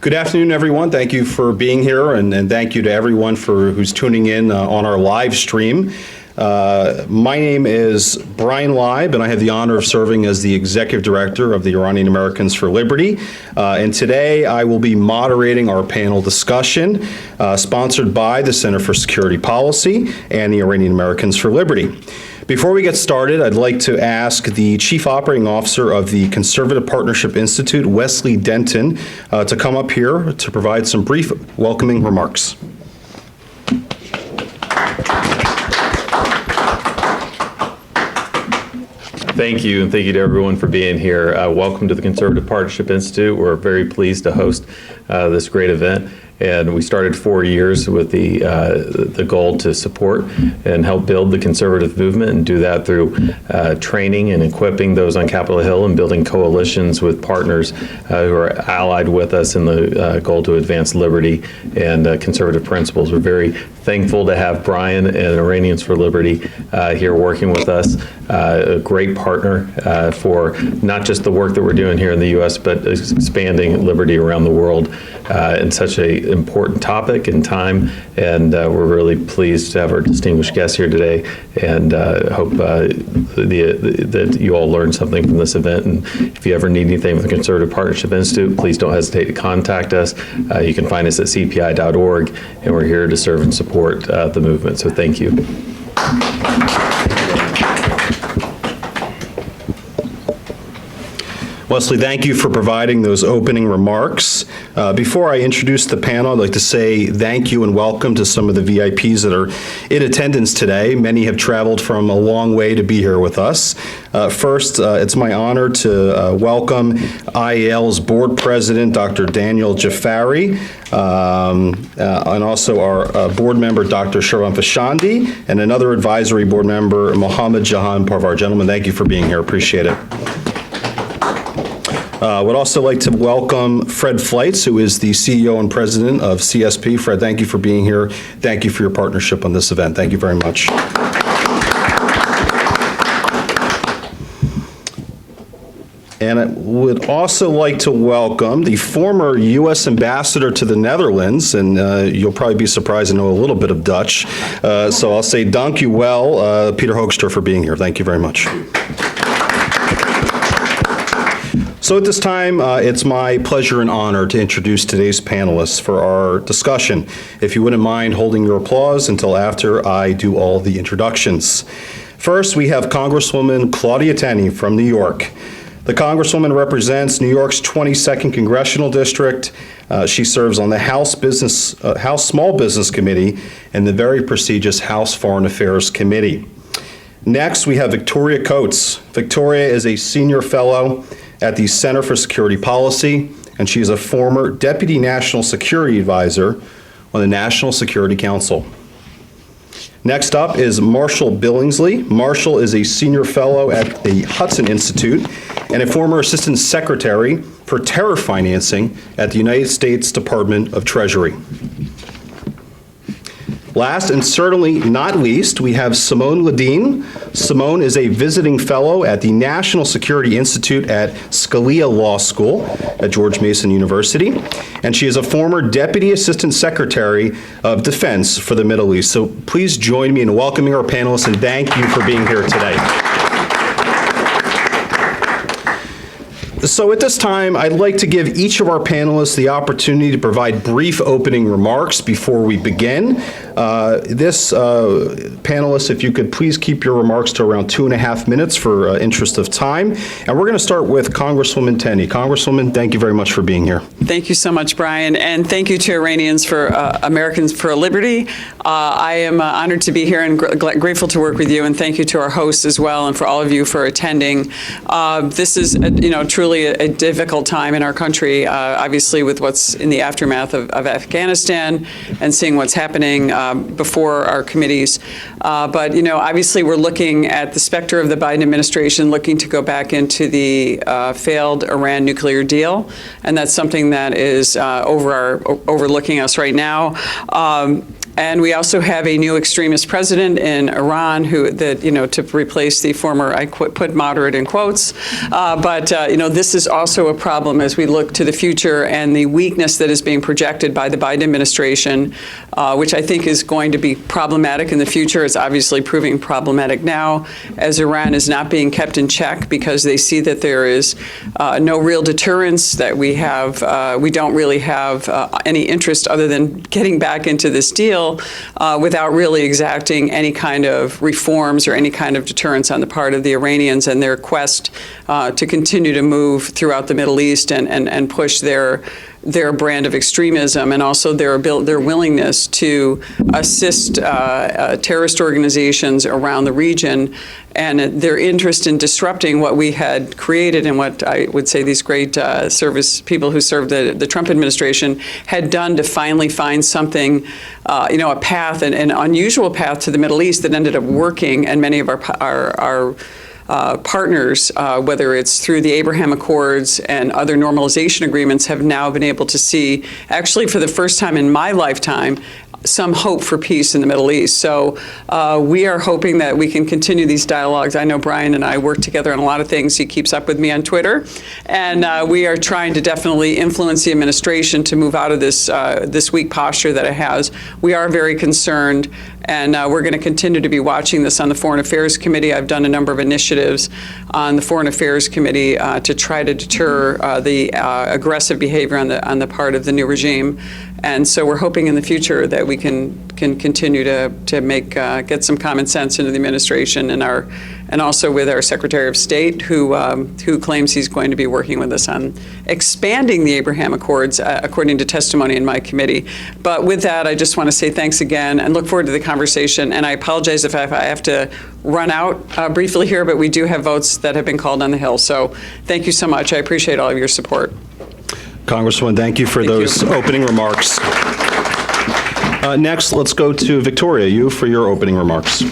Good afternoon, everyone. Thank you for being here, and thank you to everyone who's tuning in on our live stream. My name is Bryan Leib, and I have the honor of serving as the Executive Director of the Iranian Americans for Liberty. And today I will be moderating our panel discussion sponsored by the Center for Security Policy and the Iranian Americans for Liberty. Before we get started, I'd like to ask the Chief Operating Officer of the Conservative Partnership Institute, Wesley Denton, to come up here to provide some brief welcoming remarks. Thank you, and thank you to everyone for being here. Welcome to the Conservative Partnership Institute. We're very pleased to host this great event. And we started 4 years with the goal to support and help build the conservative movement, and do that through training and equipping those on Capitol Hill and building coalitions with partners who are allied with us in the goal to advance liberty and conservative principles. We're very thankful to have Bryan and Iranians for Liberty here working with us, a great partner for not just the work that we're doing here in the U.S., but expanding liberty around the world in such an important topic and time. And we're really pleased to have our distinguished guests here today, and hope that you all learned something from this event. And if you ever need anything with the Conservative Partnership Institute, please don't hesitate to contact us. You can find us at cpi.org, and we're here to serve and support the movement. So thank you. Wesley, thank you for providing those opening remarks. Before I introduce the panel, I'd like to say thank you and welcome to some of the VIPs that are in attendance today. Many have traveled from a long way to be here with us. First, it's my honor to welcome IAL's Board President, Dr. Daniel Jafari, and also our board member, Dr. Sharwan Fashandi, and another advisory board member, Mohammed Jahan Parvar. Gentlemen, thank you for being here. Appreciate it. Would also like to welcome Fred Fleitz, who is the CEO and President of CSP. Fred, thank you for being here. Thank you for your partnership on this event. Thank you very much. And I would also like to welcome the former U.S. Ambassador to the Netherlands, and you'll probably be surprised to know a little bit of Dutch. So I'll say dank u wel, Peter Hoekstra, for being here. Thank you very much. So at this time, it's my pleasure and honor to introduce today's panelists for our discussion. If you wouldn't mind holding your applause until after I do all the introductions. First, we have Congresswoman Claudia Tenney from New York. The Congresswoman represents New York's 22nd Congressional District. She serves on the House Small Business Committee and the very prestigious House Foreign Affairs Committee. Next, we have Victoria Coates. Victoria is a senior fellow at the Center for Security Policy, and she is a former Deputy National Security Advisor on the National Security Council. Next up is Marshall Billingslea. Marshall is a senior fellow at the Hudson Institute and a former Assistant Secretary for Terror Financing at the United States Department of Treasury. Last and certainly not least, we have Simone Ledeen. Simone is a visiting fellow at the National Security Institute at Scalia Law School at George Mason University, and she is a former Deputy Assistant Secretary of Defense for the Middle East. So please join me in welcoming our panelists, and thank you for being here today. So at this time, I'd like to give each of our panelists the opportunity to provide brief opening remarks before we begin. Panelists, if you could please keep your remarks to around 2.5 minutes for interest of time. And we're going to start with Congresswoman Tenney. Congresswoman, thank you very much for being here. Thank you so much, Bryan, and thank you to Iranians for Americans for Liberty. I am honored to be here and grateful to work with you, and thank you to our hosts as well, and for all of you for attending. This is, truly a difficult time in our country, obviously with what's in the aftermath of Afghanistan and seeing what's happening before our committees. But, obviously we're looking at the specter of the Biden administration looking to go back into the failed Iran nuclear deal, and that's something that is overlooking us right now. And we also have a new extremist president in Iran to replace the former, I put moderate in quotes. But this is also a problem as we look to the future and the weakness that is being projected by the Biden administration, which I think is going to be problematic in the future. It's obviously proving problematic now as Iran is not being kept in check because they see that there is no real deterrence, that we don't really have any interest other than getting back into this deal without really exacting any kind of reforms or any kind of deterrence on the part of the Iranians and their quest to continue to move throughout the Middle East and push their brand of extremism, and also their willingness to assist terrorist organizations around the region, and their interest in disrupting what we had created and what I would say these great service people who served the Trump administration had done to finally find something, a path, an unusual path to the Middle East that ended up working, and many of our partners, whether it's through the Abraham Accords and other normalization agreements, have now been able to see, actually for the first time in my lifetime, some hope for peace in the Middle East. So we are hoping that we can continue these dialogues. I know Bryan and I work together on a lot of things. He keeps up with me on Twitter. And we are trying to definitely influence the administration to move out of this weak posture that it has. We are very concerned, and we're going to continue to be watching this on the Foreign Affairs Committee. I've done a number of initiatives on the Foreign Affairs Committee to try to deter the aggressive behavior on the part of the new regime. And so we're hoping in the future that we can continue to get some common sense into the administration and also with our Secretary of State who claims he's going to be working with us on expanding the Abraham Accords according to testimony in my committee. But with that, I just want to say thanks again and look forward to the conversation. And I apologize if I have to run out briefly here, but we do have votes that have been called on the Hill. So thank you so much. I appreciate all of your support. Congresswoman, thank you for those opening remarks. Next, let's go to Victoria, you for your opening remarks.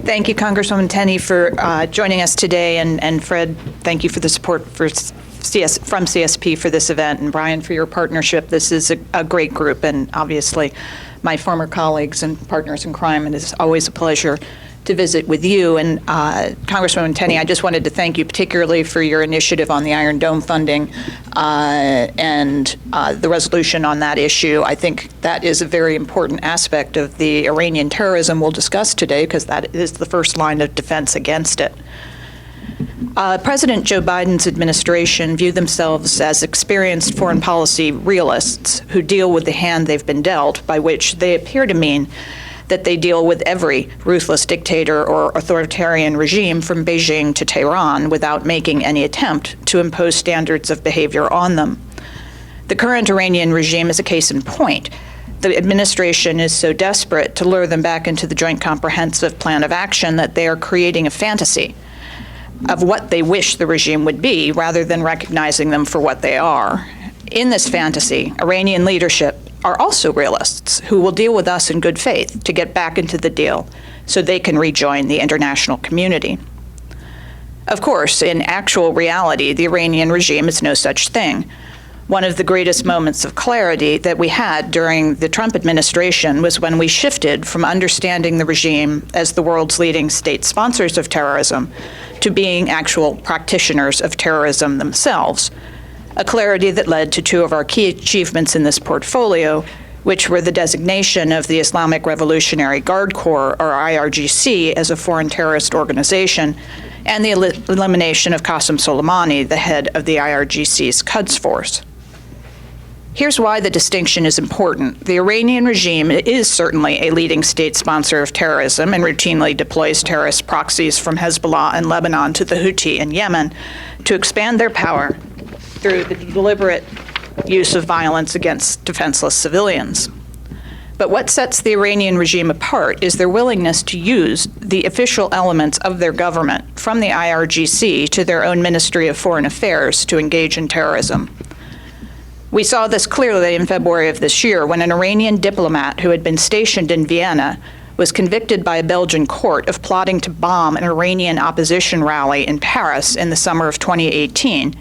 Thank you, Congresswoman Tenney, for joining us today, and Fred, thank you for the support from CSP for this event, and Bryan for your partnership. This is a great group, and obviously my former colleagues and partners in crime, and it's always a pleasure to visit with you. And Congresswoman Tenney, I just wanted to thank you particularly for your initiative on the Iron Dome funding and the resolution on that issue. I think that is a very important aspect of the Iranian terrorism we'll discuss today, because that is the first line of defense against it. President Joe Biden's administration view themselves as experienced foreign policy realists who deal with the hand they've been dealt, by which they appear to mean that they deal with every ruthless dictator or authoritarian regime from Beijing to Tehran without making any attempt to impose standards of behavior on them. The current Iranian regime is a case in point. The administration is so desperate to lure them back into the Joint Comprehensive Plan of Action that they are creating a fantasy of what they wish the regime would be rather than recognizing them for what they are. In this fantasy, Iranian leadership are also realists who will deal with us in good faith to get back into the deal so they can rejoin the international community. Of course, in actual reality, the Iranian regime is no such thing. One of the greatest moments of clarity that we had during the Trump administration was when we shifted from understanding the regime as the world's leading state sponsors of terrorism to being actual practitioners of terrorism themselves. A clarity that led to two of our key achievements in this portfolio, which were the designation of the Islamic Revolutionary Guard Corps, or IRGC, as a foreign terrorist organization, and the elimination of Qasem Soleimani, the head of the IRGC's Quds Force. Here's why the distinction is important. The Iranian regime is certainly a leading state sponsor of terrorism and routinely deploys terrorist proxies from Hezbollah in Lebanon to the Houthi in Yemen to expand their power through the deliberate use of violence against defenseless civilians. But what sets the Iranian regime apart is their willingness to use the official elements of their government, from the IRGC to their own Ministry of Foreign Affairs, to engage in terrorism. We saw this clearly in February of this year when an Iranian diplomat who had been stationed in Vienna was convicted by a Belgian court of plotting to bomb an Iranian opposition rally in Paris in the summer of 2018,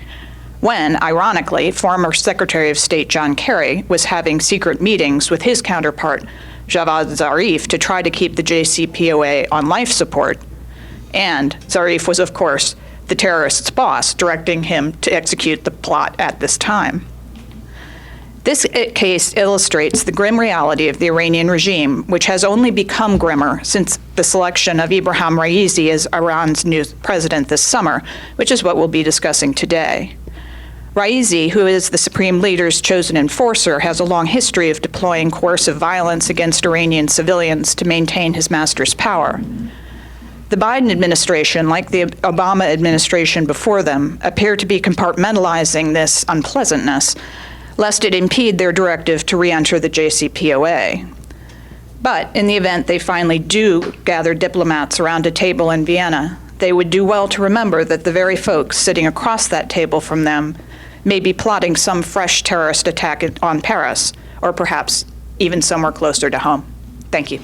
when, ironically, former Secretary of State John Kerry was having secret meetings with his counterpart, Javad Zarif, to try to keep the JCPOA on life support. And Zarif was, of course, the terrorist's boss, directing him to execute the plot at this time. This case illustrates the grim reality of the Iranian regime, which has only become grimmer since the selection of Ibrahim Raisi as Iran's new president this summer, which is what we'll be discussing today. Raisi, who is the supreme leader's chosen enforcer, has a long history of deploying coercive violence against Iranian civilians to maintain his master's power. The Biden administration, like the Obama administration before them, appear to be compartmentalizing this unpleasantness, lest it impede their directive to re-enter the JCPOA. But in the event they finally do gather diplomats around a table in Vienna, they would do well to remember that the very folks sitting across that table from them may be plotting some fresh terrorist attack on Paris, or perhaps even somewhere closer to home. Thank you.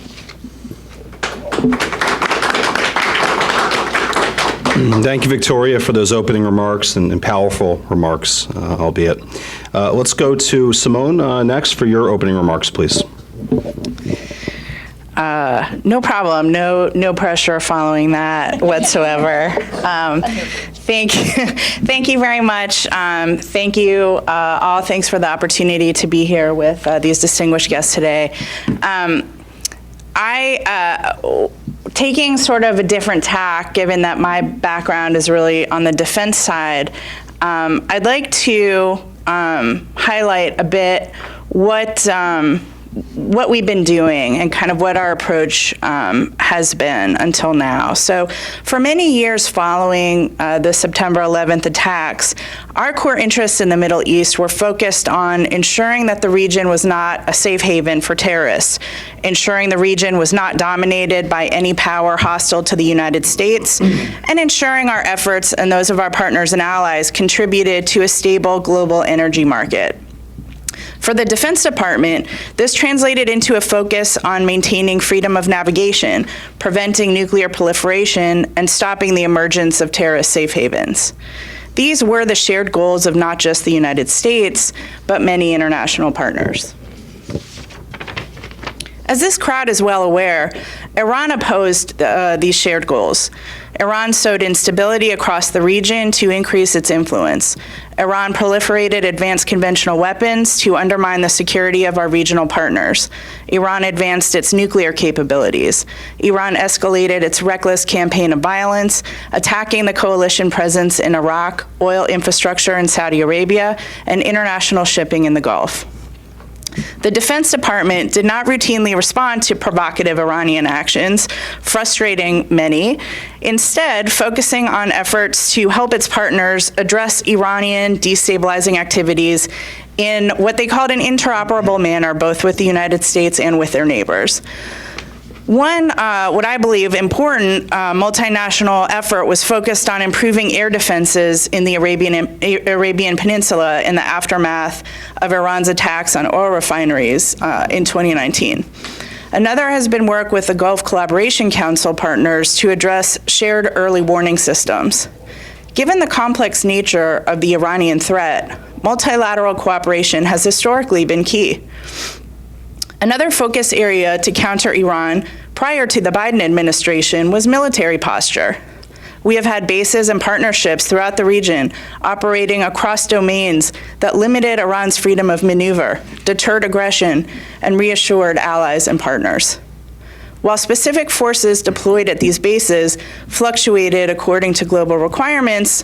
Thank you, Victoria, for those opening remarks and powerful remarks, albeit. Let's go to Simone next for your opening remarks, please. No problem. No pressure following that whatsoever. Thank you very much. Thank you all. Thanks for the opportunity to be here with these distinguished guests today. Taking sort of a different tack, given that my background is really on the defense side, I'd like to highlight a bit what we've been doing and kind of what our approach has been until now. So for many years following the September 11th attacks, our core interests in the Middle East were focused on ensuring that the region was not a safe haven for terrorists, ensuring the region was not dominated by any power hostile to the United States, and ensuring our efforts and those of our partners and allies contributed to a stable global energy market. For the Defense Department, this translated into a focus on maintaining freedom of navigation, preventing nuclear proliferation, and stopping the emergence of terrorist safe havens. These were the shared goals of not just the United States, but many international partners. As this crowd is well aware, Iran opposed these shared goals. Iran sowed instability across the region to increase its influence. Iran proliferated advanced conventional weapons to undermine the security of our regional partners. Iran advanced its nuclear capabilities. Iran escalated its reckless campaign of violence, attacking the coalition presence in Iraq, oil infrastructure in Saudi Arabia, and international shipping in the Gulf. The Defense Department did not routinely respond to provocative Iranian actions, frustrating many, instead focusing on efforts to help its partners address Iranian destabilizing activities in what they called an interoperable manner, both with the United States and with their neighbors. One, what I believe important multinational effort was focused on improving air defenses in the Arabian Peninsula in the aftermath of Iran's attacks on oil refineries in 2019. Another has been work with the Gulf Collaboration Council partners to address shared early warning systems. Given the complex nature of the Iranian threat, multilateral cooperation has historically been key. Another focus area to counter Iran prior to the Biden administration was military posture. We have had bases and partnerships throughout the region operating across domains that limited Iran's freedom of maneuver, deterred aggression, and reassured allies and partners. While specific forces deployed at these bases fluctuated according to global requirements,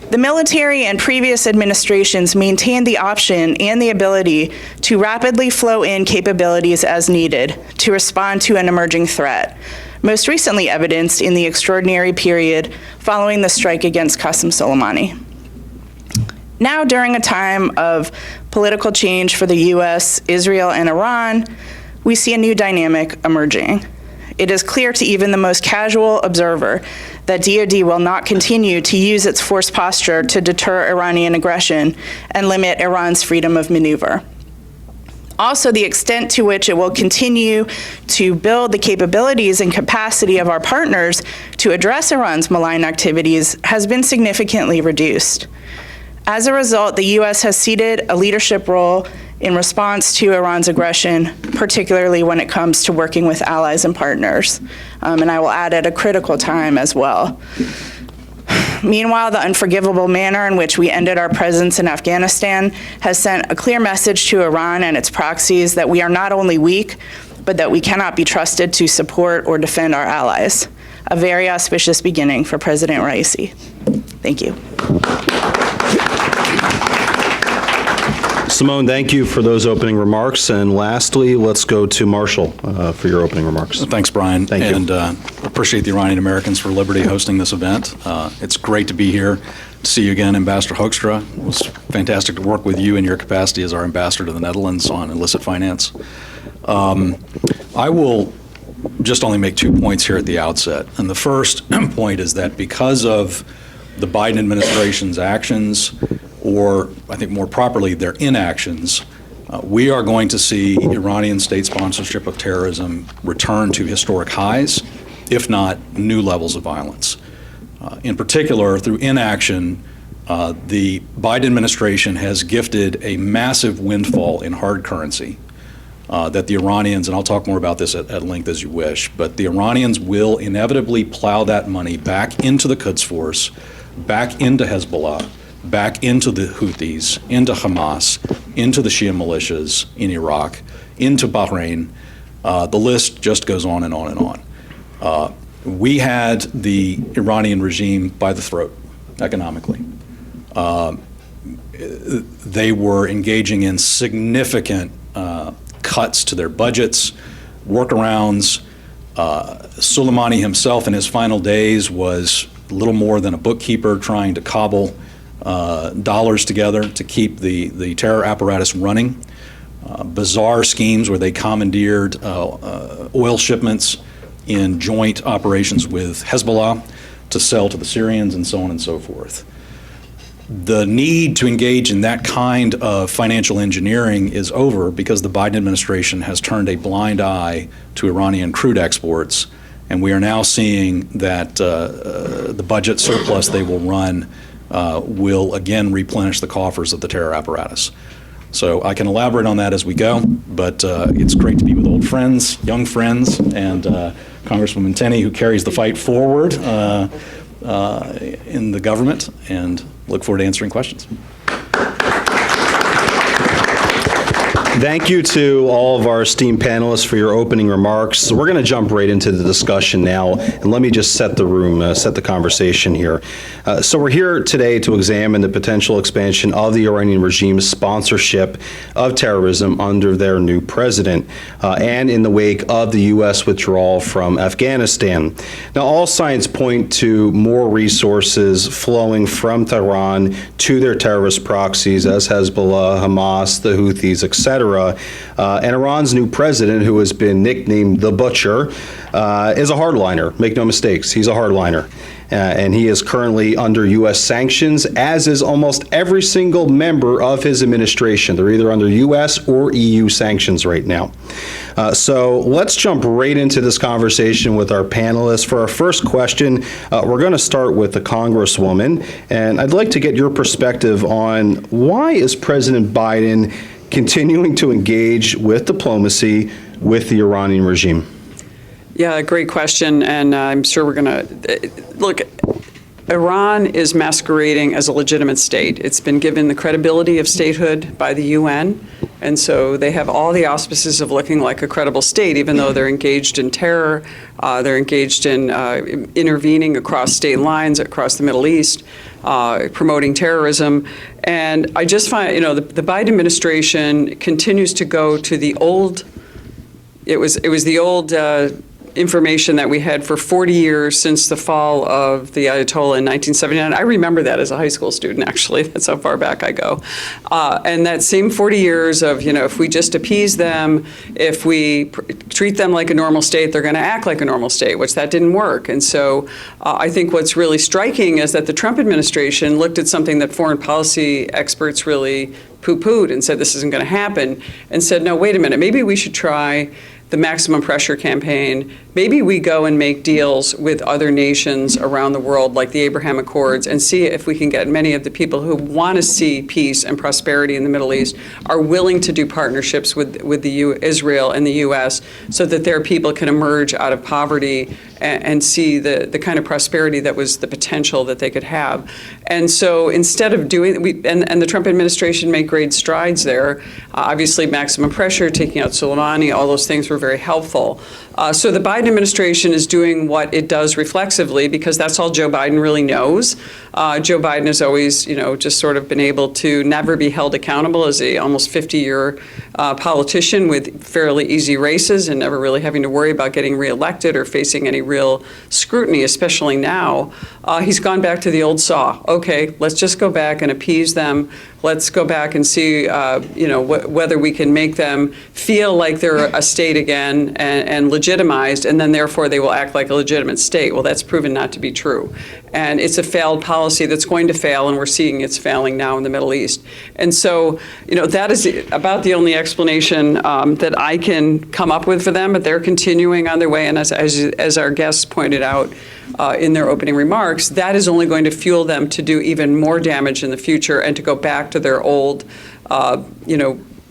the military and previous administrations maintained the option and the ability to rapidly flow in capabilities as needed to respond to an emerging threat, most recently evidenced in the extraordinary period following the strike against Qasem Soleimani. Now, during a time of political change for the US, Israel, and Iran, we see a new dynamic emerging. It is clear to even the most casual observer that DoD will not continue to use its force posture to deter Iranian aggression and limit Iran's freedom of maneuver. Also, the extent to which it will continue to build the capabilities and capacity of our partners to address Iran's malign activities has been significantly reduced. As a result, the U.S. has ceded a leadership role in response to Iran's aggression, particularly when it comes to working with allies and partners. And I will add at a critical time as well. Meanwhile, the unforgivable manner in which we ended our presence in Afghanistan has sent a clear message to Iran and its proxies that we are not only weak, but that we cannot be trusted to support or defend our allies. A very auspicious beginning for President Raisi. Thank you. Simone, thank you for those opening remarks. And lastly, let's go to Marshall for your opening remarks. Thanks, Bryan. Thank you. And appreciate the Iranian Americans for Liberty hosting this event. It's great to be here. To see you again, Ambassador Hoekstra. It was fantastic to work with you in your capacity as our ambassador to the Netherlands on illicit finance. I will just only make 2 points here at the outset. And the first point is that because of the Biden administration's actions, or I think more properly, their inactions, we are going to see Iranian state sponsorship of terrorism return to historic highs, if not new levels of violence. In particular, through inaction, the Biden administration has gifted a massive windfall in hard currency that the Iranians, and I'll talk more about this at length as you wish, but the Iranians will inevitably plow that money back into the Quds Force, back into Hezbollah, back into the Houthis, into Hamas, into the Shia militias in Iraq, into Bahrain. The list just goes on and on and on. We had the Iranian regime by the throat economically. They were engaging in significant cuts to their budgets, workarounds. Soleimani himself in his final days was little more than a bookkeeper trying to cobble dollars together to keep the terror apparatus running. Bizarre schemes where they commandeered oil shipments in joint operations with Hezbollah to sell to the Syrians and so on and so forth. The need to engage in that kind of financial engineering is over because the Biden administration has turned a blind eye to Iranian crude exports, and we are now seeing that the budget surplus they will run will again replenish the coffers of the terror apparatus. So I can elaborate on that as we go, but it's great to be with old friends, young friends, and Congresswoman Tenney, who carries the fight forward in the government, and look forward to answering questions. Thank you to all of our esteemed panelists for your opening remarks. So we're going to jump right into the discussion now, and let me just set the room, set the conversation here. So we're here today to examine the potential expansion of the Iranian regime's sponsorship of terrorism under their new president, and in the wake of the U.S. withdrawal from Afghanistan. Now, all signs point to more resources flowing from Tehran to their terrorist proxies as Hezbollah, Hamas, the Houthis, etc. And Iran's new president, who has been nicknamed the Butcher, is a hardliner. Make no mistakes, he's a hardliner. And he is currently under U.S. sanctions, as is almost every single member of his administration. They're either under U.S. or EU sanctions right now. So let's jump right into this conversation with our panelists. For our first question, we're going to start with the Congresswoman, and I'd like to get your perspective on why is President Biden continuing to engage with diplomacy with the Iranian regime? Yeah, great question, and I'm sure we're going to look. Iran is masquerading as a legitimate state. It's been given the credibility of statehood by the UN, and so they have all the auspices of looking like a credible state, even though they're engaged in terror, they're engaged in intervening across state lines, across the Middle East, promoting terrorism. And I just find, the Biden administration continues to go to the old, it was the old information that we had for 40 years since the fall of the Ayatollah in 1979. I remember that as a high school student, actually. That's how far back I go. And that same 40 years of, if we just appease them, if we treat them like a normal state, they're going to act like a normal state, which that didn't work. And so I think what's really striking is that the Trump administration looked at something that foreign policy experts really poo-pooed and said this isn't going to happen, and said, no, wait a minute, maybe we should try the maximum pressure campaign. Maybe we go and make deals with other nations around the world, like the Abraham Accords, and see if we can get many of the people who want to see peace and prosperity in the Middle East are willing to do partnerships with Israel and the U.S. so that their people can emerge out of poverty and see the kind of prosperity that was the potential that they could have. And so instead of doing, and the Trump administration made great strides there. Obviously, maximum pressure, taking out Soleimani, all those things were very helpful. So the Biden administration is doing what it does reflexively, because that's all Joe Biden really knows. Joe Biden has always, just sort of been able to never be held accountable as a almost 50-year politician with fairly easy races and never really having to worry about getting reelected or facing any real scrutiny, especially now. He's gone back to the old saw. Okay, let's just go back and appease them. Let's go back and see, whether we can make them feel like they're a state again and legitimized, and then therefore they will act like a legitimate state. Well, that's proven not to be true. And it's a failed policy that's going to fail, and we're seeing it's failing now in the Middle East. And so, that is about the only explanation that I can come up with for them, but they're continuing on their way. And as our guests pointed out in their opening remarks, that is only going to fuel them to do even more damage in the future and to go back to their old,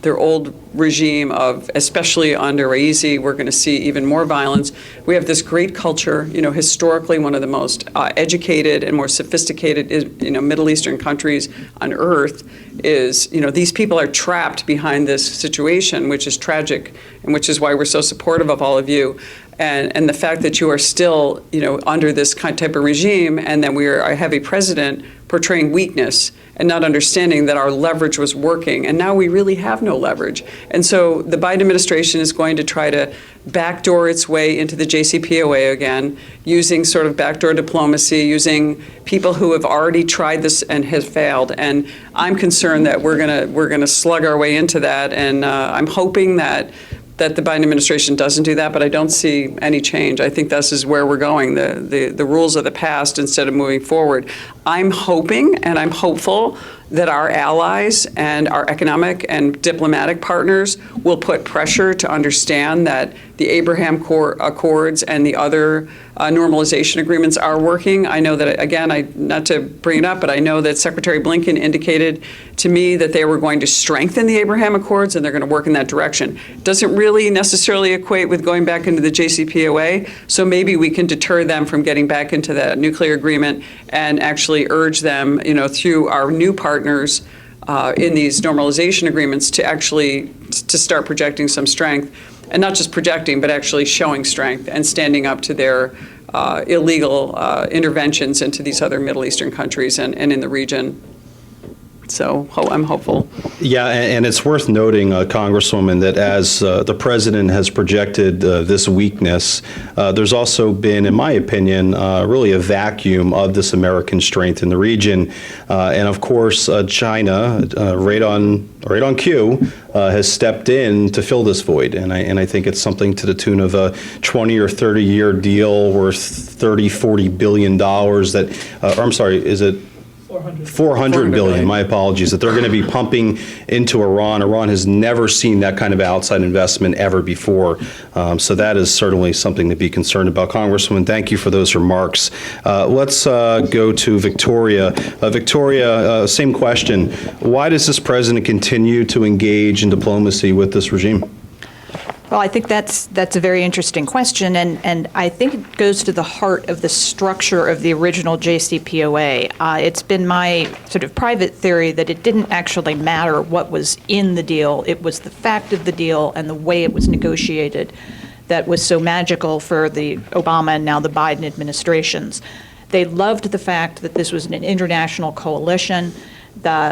their old regime of, especially under Raisi, we're going to see even more violence. We have this great culture, historically one of the most educated and more sophisticated, Middle Eastern countries on earth is, these people are trapped behind this situation, which is tragic, and which is why we're so supportive of all of you. And the fact that you are still, under this type of regime, and that I have a president portraying weakness and not understanding that our leverage was working, and now we really have no leverage. And so the Biden administration is going to try to backdoor its way into the JCPOA again, using sort of backdoor diplomacy, using people who have already tried this and have failed. And I'm concerned that we're gonna slug our way into that, and I'm hoping that the Biden administration doesn't do that, but I don't see any change. I think this is where we're going, the rules of the past instead of moving forward. I'm hoping and I'm hopeful that our allies and our economic and diplomatic partners will put pressure to understand that the Abraham Accords and the other normalization agreements are working. I know that, again, not to bring it up, but I know that Secretary Blinken indicated to me that they were going to strengthen the Abraham Accords and they're going to work in that direction. Doesn't really necessarily equate with going back into the JCPOA, so maybe we can deter them from getting back into that nuclear agreement and actually urge them, through our new partners in these normalization agreements to start projecting some strength. And not just projecting, but actually showing strength and standing up to their illegal interventions into these other Middle Eastern countries and in the region. So I'm hopeful. Yeah, and it's worth noting, Congresswoman, that as the president has projected this weakness, there's also been, in my opinion, really a vacuum of this American strength in the region. And of course, China, right on cue, has stepped in to fill this void. And I think it's something to the tune of a 20 or 30-year deal worth $40 billion that, or I'm sorry, is it? 400 billion, my apologies, that they're going to be pumping into Iran. Iran has never seen that kind of outside investment ever before. So that is certainly something to be concerned about. Congresswoman, thank you for those remarks. Let's go to Victoria. Victoria, same question. Why does this president continue to engage in diplomacy with this regime? Well, I think that's a very interesting question, and I think it goes to the heart of the structure of the original JCPOA. It's been my sort of private theory that it didn't actually matter what was in the deal. It was the fact of the deal and the way it was negotiated that was so magical for the Obama and now the Biden administrations. They loved the fact that this was an international coalition.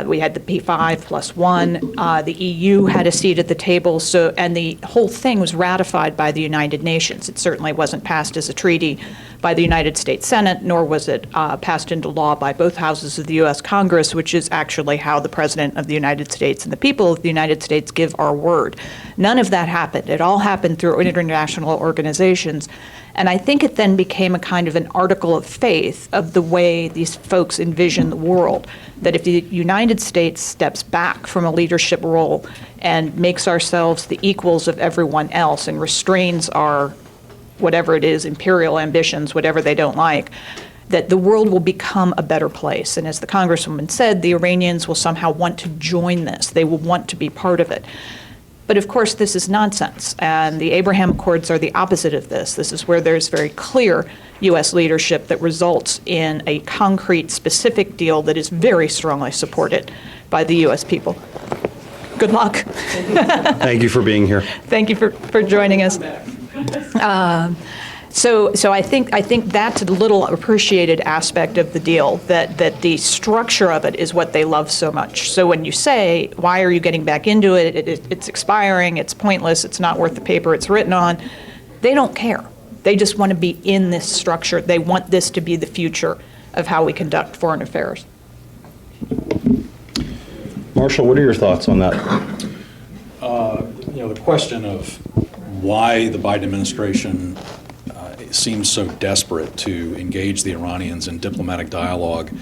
We had the P5+1. The EU had a seat at the table, and the whole thing was ratified by the United Nations. It certainly wasn't passed as a treaty by the United States Senate, nor was it passed into law by both houses of the U.S. Congress, which is actually how the President of the United States and the people of the United States give our word. None of that happened. It all happened through international organizations. And I think it then became a kind of an article of faith of the way these folks envision the world, that if the United States steps back from a leadership role and makes ourselves the equals of everyone else and restrains our, whatever it is, imperial ambitions, whatever they don't like, that the world will become a better place. And as the Congresswoman said, the Iranians will somehow want to join this. They will want to be part of it. But of course, this is nonsense, and the Abraham Accords are the opposite of this. This is where there's very clear U.S. leadership that results in a concrete, specific deal that is very strongly supported by the U.S. people. Good luck. Thank you for being here. Thank you for joining us. So I think that's a little appreciated aspect of the deal, that the structure of it is what they love so much. So when you say, why are you getting back into it? It's expiring, it's pointless, it's not worth the paper it's written on, they don't care. They just want to be in this structure. They want this to be the future of how we conduct foreign affairs. Marshall, what are your thoughts on that? The question of why the Biden administration seems so desperate to engage the Iranians in diplomatic dialogue,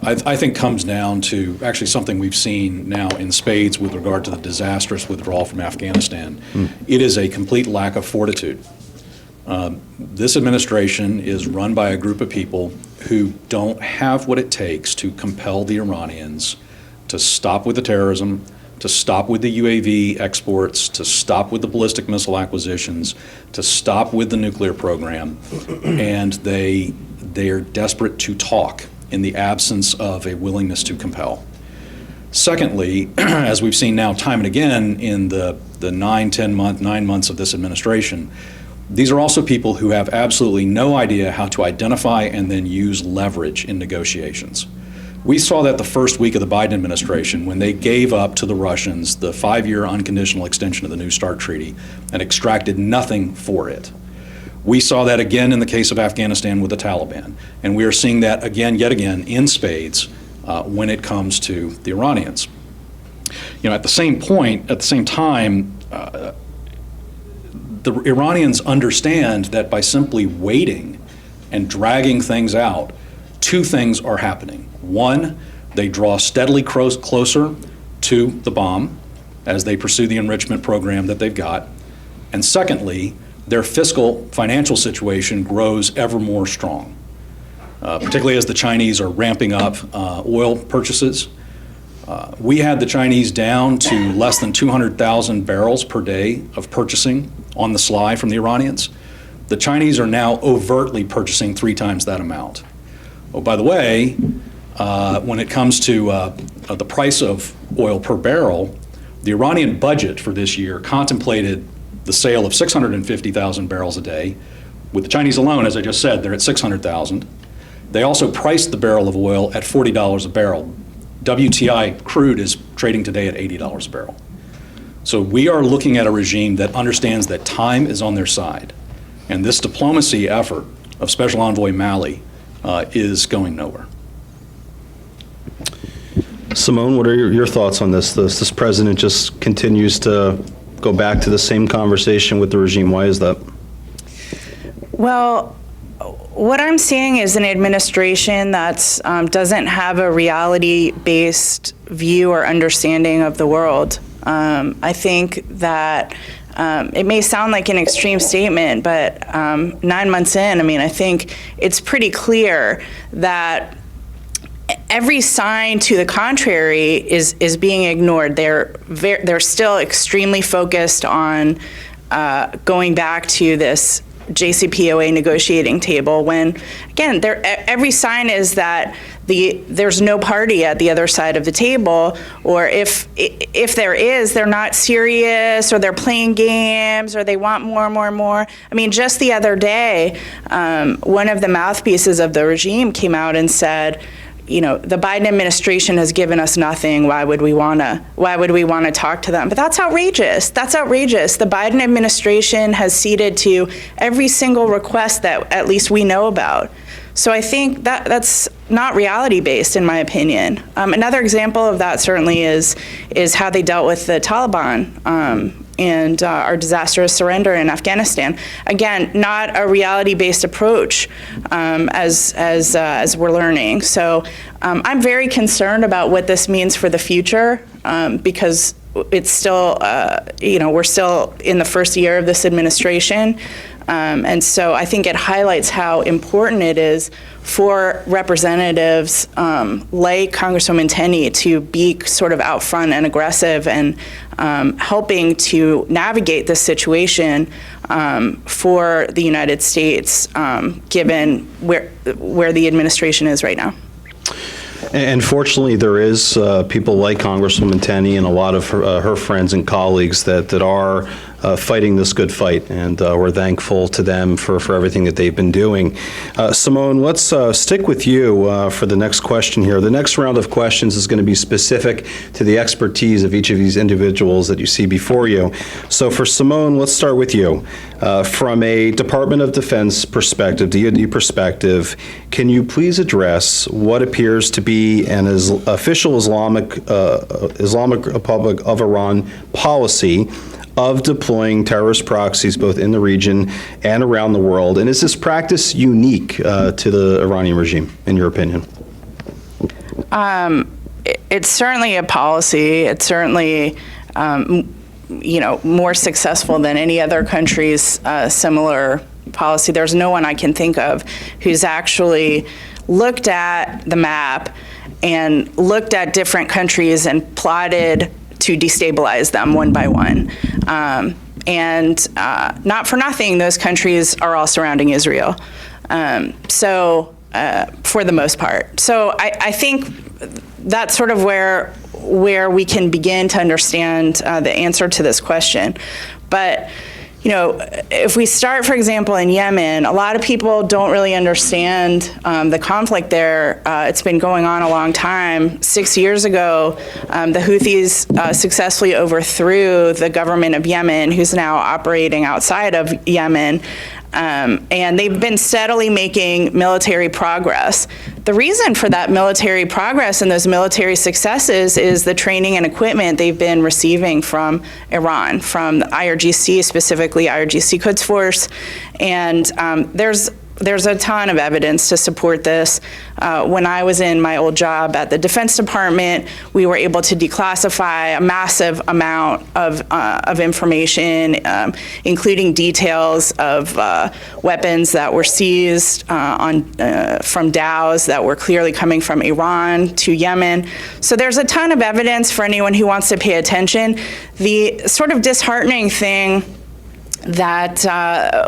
I think comes down to actually something we've seen now in spades with regard to the disastrous withdrawal from Afghanistan. It is a complete lack of fortitude. This administration is run by a group of people who don't have what it takes to compel the Iranians to stop with the terrorism, to stop with the UAV exports, to stop with the ballistic missile acquisitions, to stop with the nuclear program, and they're desperate to talk in the absence of a willingness to compel. Secondly, as we've seen now time and again in the 9 months of this administration, these are also people who have absolutely no idea how to identify and then use leverage in negotiations. We saw that the first week of the Biden administration when they gave up to the Russians the 5-year unconditional extension of the New START treaty and extracted nothing for it. We saw that again in the case of Afghanistan with the Taliban, and we are seeing that again, yet again, in spades when it comes to the Iranians. At the same time, the Iranians understand that by simply waiting and dragging things out, two things are happening. One, they draw steadily closer to the bomb as they pursue the enrichment program that they've got. And secondly, their financial situation grows ever more strong, particularly as the Chinese are ramping up oil purchases. We had the Chinese down to less than 200,000 barrels per day of purchasing on the sly from the Iranians. The Chinese are now overtly purchasing 3 times that amount. Oh, by the way, when it comes to the price of oil per barrel, the Iranian budget for this year contemplated the sale of 650,000 barrels a day. With the Chinese alone, as I just said, they're at 600,000. They also priced the barrel of oil at $40 a barrel. WTI crude is trading today at $80 a barrel. So we are looking at a regime that understands that time is on their side. And this diplomacy effort of Special Envoy Malley is going nowhere. Simone, what are your thoughts on this? This president just continues to go back to the same conversation with the regime. Why is that? Well, what I'm seeing is an administration that doesn't have a reality-based view or understanding of the world. I think that it may sound like an extreme statement, but 9 months in, I think it's pretty clear that every sign to the contrary is being ignored. They're still extremely focused on going back to this JCPOA negotiating table when, again, every sign is that there's no party at the other side of the table, or if there is, they're not serious, or they're playing games, or they want more. Just the other day, one of the mouthpieces of the regime came out and said, the Biden administration has given us nothing. Why would we want to talk to them? But that's outrageous. That's outrageous. The Biden administration has ceded to every single request that at least we know about. So I think that's not reality-based, in my opinion. Another example of that certainly is how they dealt with the Taliban. and our disastrous surrender in Afghanistan. Again, not a reality-based approach as we're learning. So I'm very concerned about what this means for the future because it's still, we're still in the first year of this administration. And so I think it highlights how important it is for representatives like Congresswoman Tenney to be sort of out front and aggressive and helping to navigate this situation for the United States, given where the administration is right now. And fortunately, there is people like Congresswoman Tenney and a lot of her friends and colleagues that are fighting this good fight, and we're thankful to them for everything that they've been doing. Simone, let's stick with you for the next question here. The next round of questions is going to be specific to the expertise of each of these individuals that you see before you. So for Simone, let's start with you. From a Department of Defense perspective, DoD perspective, can you please address what appears to be an official Islamic Republic of Iran policy of deploying terrorist proxies both in the region and around the world? And is this practice unique to the Iranian regime, in your opinion? It's certainly a policy. It's certainly, more successful than any other country's similar policy. There's no one I can think of who's actually looked at the map and looked at different countries and plotted to destabilize them one by one. And not for nothing, those countries are all surrounding Israel. For the most part. So I think that's sort of where we can begin to understand the answer to this question. But if we start, for example, in Yemen, a lot of people don't really understand the conflict there. It's been going on a long time. 6 years ago, the Houthis successfully overthrew the government of Yemen, who's now operating outside of Yemen. And they've been steadily making military progress. The reason for that military progress and those military successes is the training and equipment they've been receiving from Iran, from the IRGC, specifically IRGC Quds Force. And there's a ton of evidence to support this. When I was in my old job at the Defense Department, we were able to declassify a massive amount of information, including details of weapons that were seized from DAOs that were clearly coming from Iran to Yemen. So there's a ton of evidence for anyone who wants to pay attention. The sort of disheartening thing that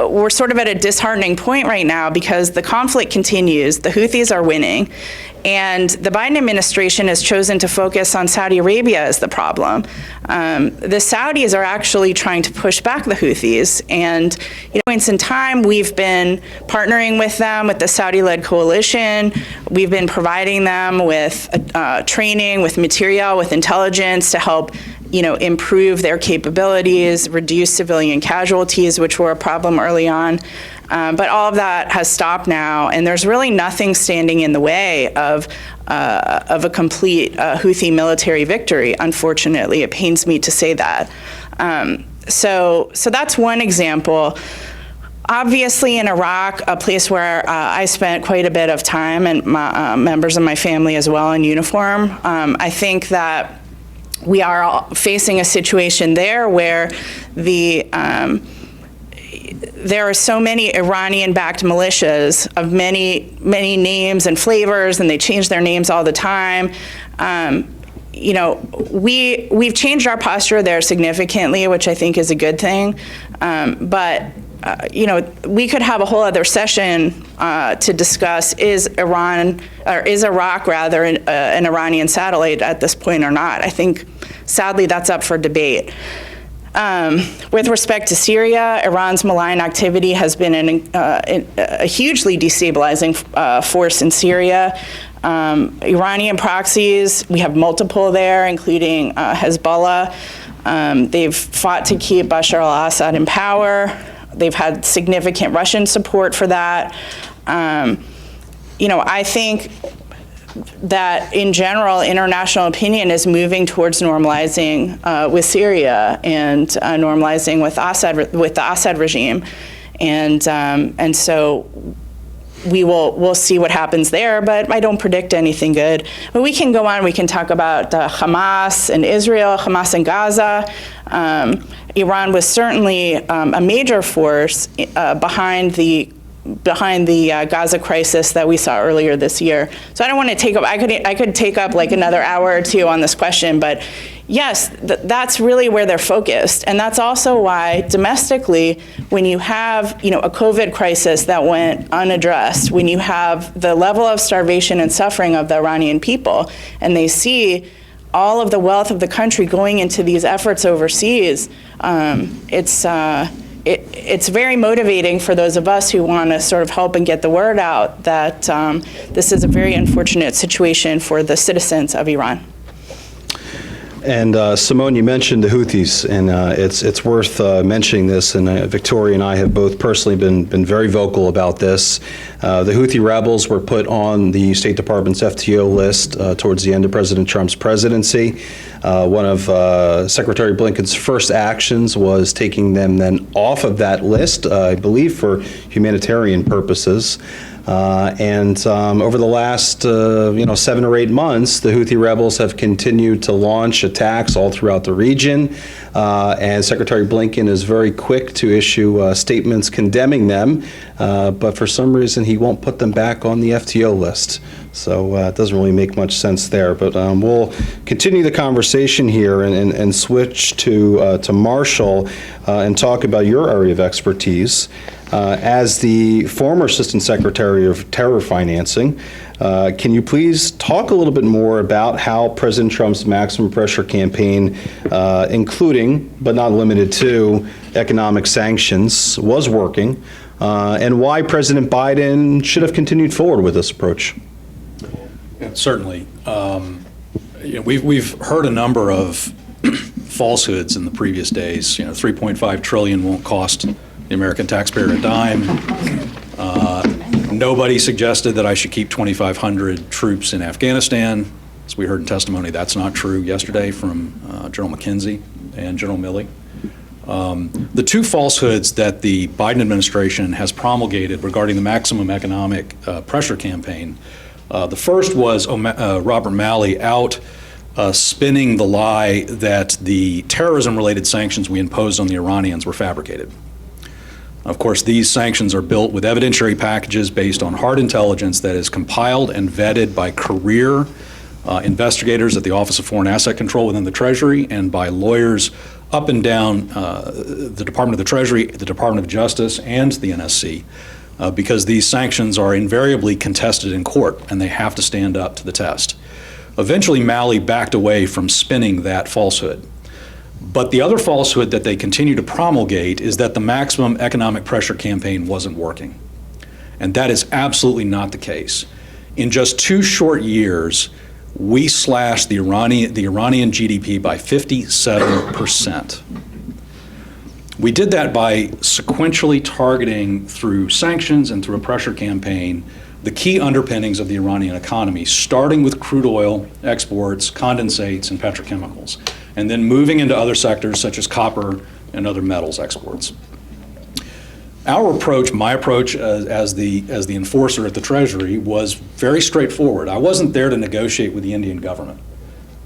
we're sort of at a disheartening point right now because the conflict continues. The Houthis are winning. And the Biden administration has chosen to focus on Saudi Arabia as the problem. The Saudis are actually trying to push back the Houthis. And points in time, we've been partnering with them, with the Saudi-led coalition. We've been providing them with training, with material, with intelligence to help improve their capabilities, reduce civilian casualties, which were a problem early on. But all of that has stopped now, and there's really nothing standing in the way of a complete Houthi military victory, unfortunately. It pains me to say that. So that's one example. Obviously, in Iraq, a place where I spent quite a bit of time, and members of my family as well in uniform, I think that we are facing a situation there where there are so many Iranian-backed militias of many names and flavors, and they change their names all the time. We've changed our posture there significantly, which I think is a good thing. But we could have a whole other session to discuss is Iraq rather an Iranian satellite at this point or not. I think, sadly, that's up for debate. With respect to Syria, Iran's malign activity has been a hugely destabilizing force in Syria. Iranian proxies, we have multiple there, including Hezbollah. They've fought to keep Bashar al-Assad in power. They've had significant Russian support for that. I think that in general, international opinion is moving towards normalizing with Syria and normalizing with the Assad regime, and so we'll see what happens there. But I don't predict anything good. But we can go on. We can talk about Hamas and Israel, Hamas and Gaza. Iran was certainly a major force behind the Gaza crisis that we saw earlier this year. So I don't want to take up, I could take up like another hour or two on this question, but yes, that's really where they're focused. And that's also why domestically, when you have, a COVID crisis that went unaddressed, when you have the level of starvation and suffering of the Iranian people, and they see all of the wealth of the country going into these efforts overseas, it's very motivating for those of us who want to sort of help and get the word out that this is a very unfortunate situation for the citizens of Iran. And Simone, you mentioned the Houthis, and it's worth mentioning this, and Victoria and I have both personally been very vocal about this. The Houthi rebels were put on the State Department's FTO list towards the end of President Trump's presidency. One of Secretary Blinken's first actions was taking them then off of that list, I believe for humanitarian purposes. And over the last, 7 or 8 months, the Houthi rebels have continued to launch attacks all throughout the region. And Secretary Blinken is very quick to issue statements condemning them. But for some reason, he won't put them back on the FTO list. So it doesn't really make much sense there. But we'll continue the conversation here and switch to Marshall and talk about your area of expertise. As the former Assistant Secretary of Terror Financing, can you please talk a little bit more about how President Trump's maximum pressure campaign, including but not limited to economic sanctions, was working, and why President Biden should have continued forward with this approach? Yeah, certainly. We've heard a number of falsehoods in the previous days. 3.5 trillion won't cost the American taxpayer a dime. Nobody suggested that I should keep 2,500 troops in Afghanistan. As we heard in testimony, that's not true yesterday from General McKenzie and General Milley. The two falsehoods that the Biden administration has promulgated regarding the maximum economic pressure campaign, the first was Robert Malley out spinning the lie that the terrorism-related sanctions we imposed on the Iranians were fabricated. Of course, these sanctions are built with evidentiary packages based on hard intelligence that is compiled and vetted by career investigators at the Office of Foreign Asset Control within the Treasury and by lawyers up and down the Department of the Treasury, the Department of Justice, and the NSC, because these sanctions are invariably contested in court and they have to stand up to the test. Eventually, Malley backed away from spinning that falsehood. But the other falsehood that they continue to promulgate is that the maximum economic pressure campaign wasn't working. And that is absolutely not the case. In just 2 short years, we slashed the Iranian GDP by 57%. We did that by sequentially targeting through sanctions and through a pressure campaign the key underpinnings of the Iranian economy, starting with crude oil exports, condensates, and petrochemicals, and then moving into other sectors such as copper and other metals exports. Our approach, my approach as the enforcer at the Treasury, was very straightforward. I wasn't there to negotiate with the Indian government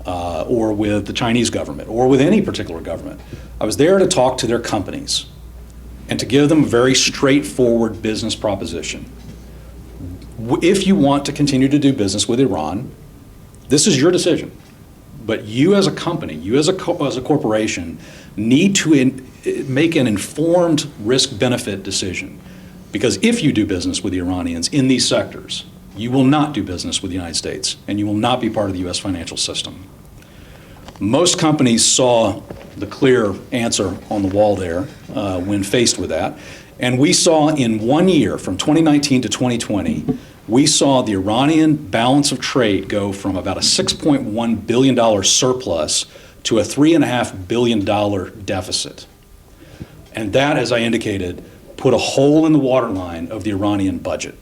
or with the Chinese government or with any particular government. I was there to talk to their companies and to give them a very straightforward business proposition. If you want to continue to do business with Iran, this is your decision. But you as a company, you as a corporation, need to make an informed risk-benefit decision. Because if you do business with the Iranians in these sectors, you will not do business with the United States, and you will not be part of the U.S. financial system. Most companies saw the clear answer on the wall there when faced with that. And we saw in 1 year, from 2019 to 2020, we saw the Iranian balance of trade go from about a $6.1 billion surplus to a $3.5 billion deficit. And that, as I indicated, put a hole in the waterline of the Iranian budget.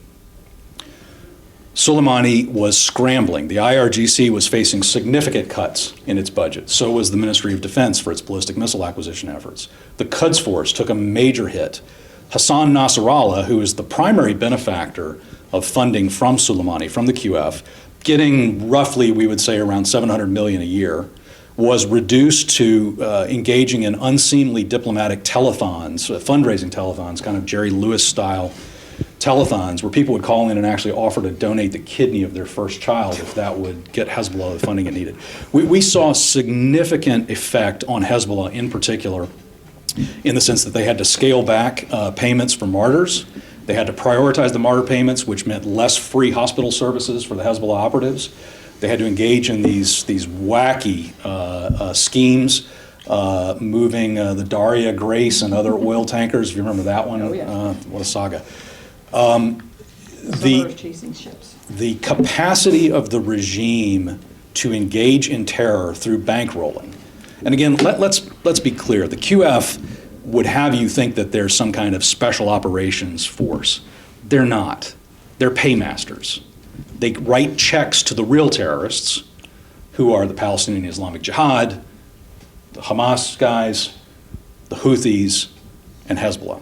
Soleimani was scrambling. The IRGC was facing significant cuts in its budget. So was the Ministry of Defense for its ballistic missile acquisition efforts. The Quds Force took a major hit. Hassan Nasrallah, who is the primary benefactor of funding from Soleimani, from the QF, getting roughly, we would say, around $700 million a year, was reduced to engaging in unseemly diplomatic telethons, fundraising telethons, kind of Jerry Lewis-style telethons, where people would call in and actually offer to donate the kidney of their first child if that would get Hezbollah the funding it needed. We saw significant effect on Hezbollah in particular, in the sense that they had to scale back payments for martyrs. They had to prioritize the martyr payments, which meant less free hospital services for the Hezbollah operatives. They had to engage in these wacky schemes, moving the Daria Grace and other oil tankers. If you remember that one, what a saga. The capacity of the regime to engage in terror through bankrolling. And again, let's be clear. The QF would have you think that there's some kind of special operations force. They're not. They're paymasters. They write checks to the real terrorists, who are the Palestinian Islamic Jihad, the Hamas guys, the Houthis, and Hezbollah.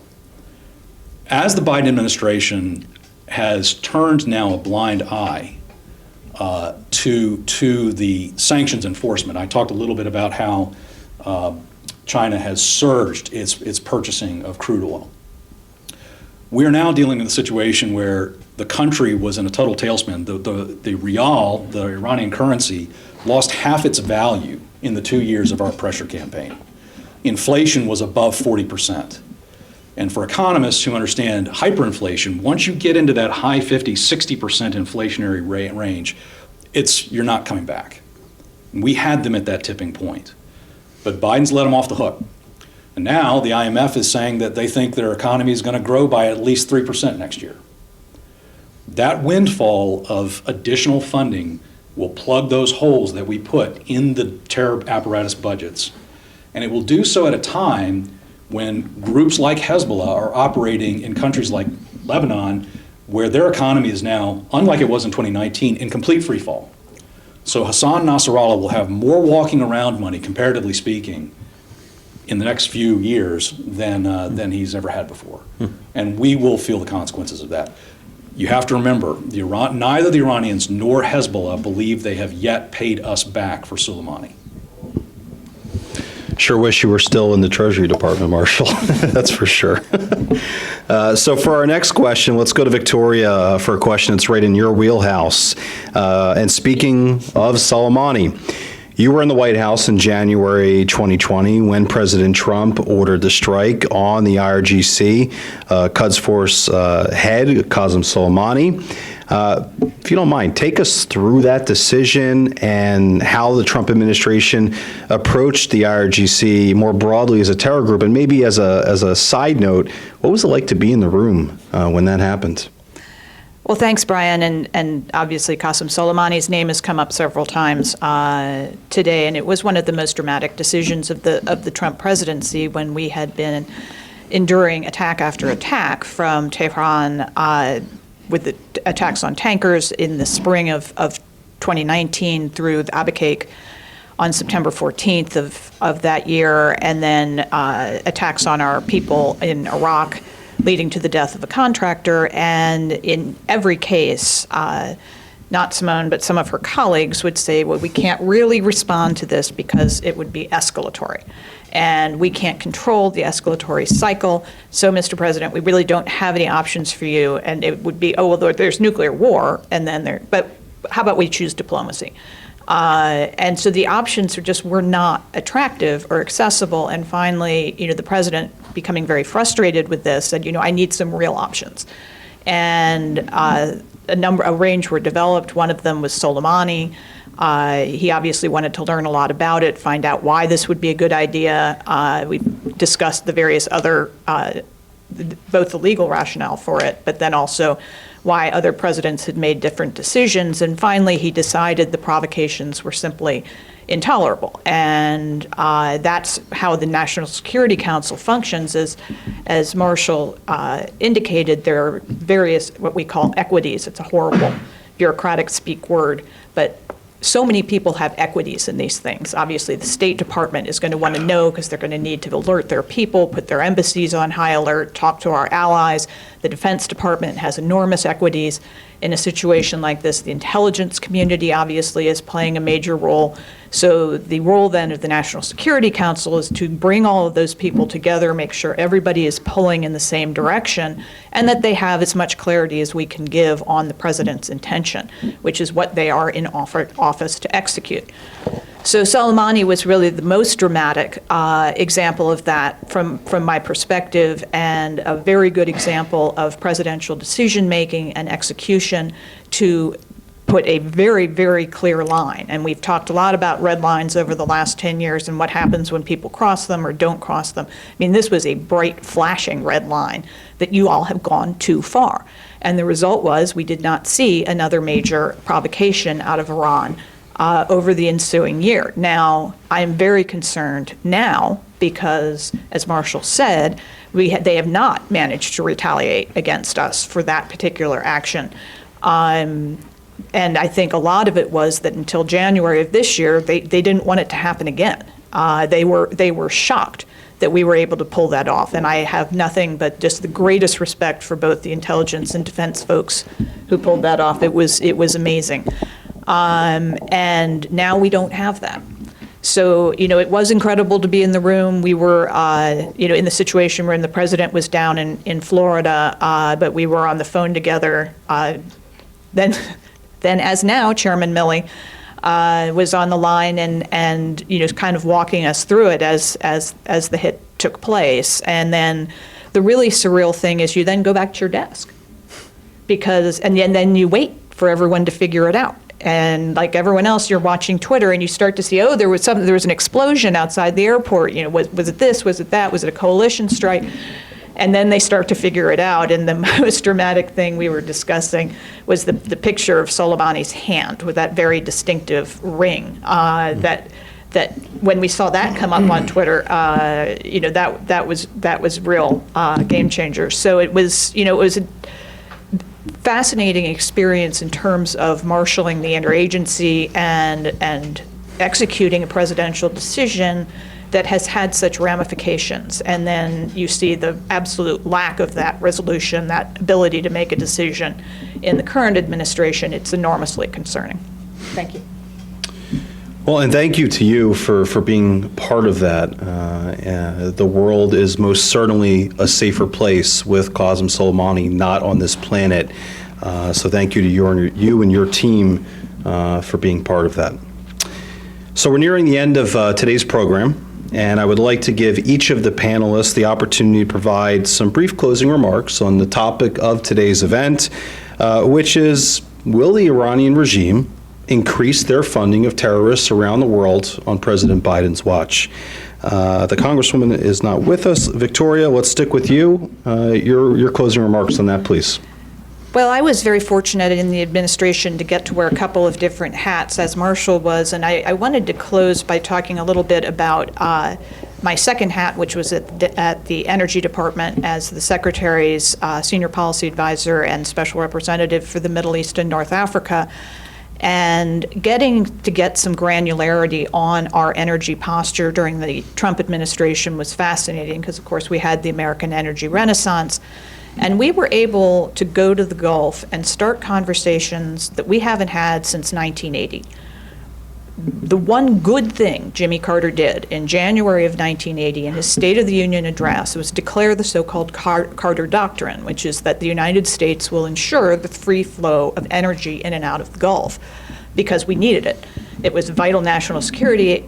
As the Biden administration has turned now a blind eye to the sanctions enforcement, I talked a little bit about how China has surged its purchasing of crude oil. We are now dealing with a situation where the country was in a total tailspin. The rial, the Iranian currency, lost half its value in the 2 years of our pressure campaign. Inflation was above 40%. And for economists who understand hyperinflation, once you get into that high 50, 60% inflationary range, you're not coming back. And we had them at that tipping point. But Biden's let them off the hook. And now the IMF is saying that they think their economy is going to grow by at least 3% next year. That windfall of additional funding will plug those holes that we put in the terror apparatus budgets. And it will do so at a time when groups like Hezbollah are operating in countries like Lebanon, where their economy is now, unlike it was in 2019, in complete free fall. So Hassan Nasrallah will have more walking around money, comparatively speaking, in the next few years than he's ever had before. And we will feel the consequences of that. You have to remember, neither the Iranians nor Hezbollah believe they have yet paid us back for Soleimani. Sure wish you were still in the Treasury Department, Marshall. That's for sure. So for our next question, let's go to Victoria for a question that's right in your wheelhouse. And speaking of Soleimani, you were in the White House in January 2020 when President Trump ordered the strike on the IRGC, Quds Force head, Qasem Soleimani. If you don't mind, take us through that decision and how the Trump administration approached the IRGC more broadly as a terror group, and maybe as a side note, what was it like to be in the room when that happened? Well, thanks, Bryan, and obviously Qasem Soleimani's name has come up several times today, and it was one of the most dramatic decisions of the Trump presidency when we had been enduring attack after attack from Tehran, with the attacks on tankers in the spring of 2019 through the Abaqaiq on September 14th of that year, and then attacks on our people in Iraq, leading to the death of a contractor. And in every case, not Simone, but some of her colleagues would say, well, we can't really respond to this because it would be escalatory. And we can't control the escalatory cycle. So, Mr. President, we really don't have any options for you. And it would be, oh, well, there's nuclear war, and then but how about we choose diplomacy? And so the options were not attractive or accessible. And finally, the president, becoming very frustrated with this, said, I need some real options. And a range were developed. One of them was Soleimani. He obviously wanted to learn a lot about it, find out why this would be a good idea. We discussed the various other, both the legal rationale for it, but then also why other presidents had made different decisions. And finally, he decided the provocations were simply intolerable. And that's how the National Security Council functions. As Marshall indicated, there are various what we call equities. It's a horrible bureaucratic speak word, but so many people have equities in these things. Obviously, the State Department is going to want to know because they're going to need to alert their people, put their embassies on high alert, talk to our allies. The Defense Department has enormous equities in a situation like this. The intelligence community obviously is playing a major role. So the role then of the National Security Council is to bring all of those people together, make sure everybody is pulling in the same direction, and that they have as much clarity as we can give on the president's intention, which is what they are in office to execute. So Soleimani was really the most dramatic example of that from my perspective, and a very good example of presidential decision-making and execution to put a very, very clear line. And we've talked a lot about red lines over the last 10 years and what happens when people cross them or don't cross them. I mean, this was a bright, flashing red line that you all have gone too far. And the result was we did not see another major provocation out of Iran over the ensuing year. Now, I am very concerned now because, as Marshall said, they have not managed to retaliate against us for that particular action. And I think a lot of it was that until January of this year, they didn't want it to happen again. They were shocked that we were able to pull that off. And I have nothing but just the greatest respect for both the intelligence and defense folks who pulled that off. It was amazing. And now we don't have that. So, it was incredible to be in the room. We were, in the situation where the president was down in Florida, but we were on the phone together. Then as now, Chairman Milley was on the line and kind of walking us through it as the hit took place. And then the really surreal thing is you then go back to your desk and then you wait for everyone to figure it out. And like everyone else, you're watching Twitter and you start to see, there was an explosion outside the airport. Was it this? Was it that? Was it a coalition strike? And then they start to figure it out. And the most dramatic thing we were discussing was the picture of Soleimani's hand with that very distinctive ring. That when we saw that come up on Twitter, that was real game changer. So it was a fascinating experience in terms of marshaling the interagency and executing a presidential decision that has had such ramifications. And then you see the absolute lack of that resolution, that ability to make a decision in the current administration. It's enormously concerning. Thank you. Well, and thank you to you for being part of that. The world is most certainly a safer place with Qasem Soleimani not on this planet. So thank you to you and your team for being part of that. So we're nearing the end of today's program, and I would like to give each of the panelists the opportunity to provide some brief closing remarks on the topic of today's event, which is, will the Iranian regime increase their funding of terrorists around the world on President Biden's watch? The Congresswoman is not with us. Victoria, let's stick with you. Your closing remarks on that, please. Well, I was very fortunate in the administration to get to wear a couple of different hats, as Marshall was, and I wanted to close by talking a little bit about my second hat, which was at the Energy Department as the Secretary's Senior Policy Advisor and Special Representative for the Middle East and North Africa. And getting to get some granularity on our energy posture during the Trump administration was fascinating because, of course, we had the American energy renaissance. And we were able to go to the Gulf and start conversations that we haven't had since 1980. The one good thing Jimmy Carter did in January of 1980 in his State of the Union address was declare the so-called Carter Doctrine, which is that the United States will ensure the free flow of energy in and out of the Gulf because we needed it. It was a vital national security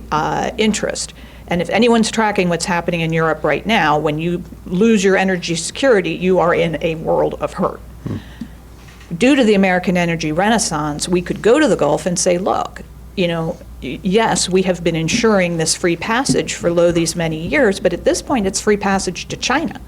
interest. And if anyone's tracking what's happening in Europe right now, when you lose your energy security, you are in a world of hurt. Due to the American energy renaissance, we could go to the Gulf and say, look, yes, we have been ensuring this free passage for these many years, but at this point it's free passage to China.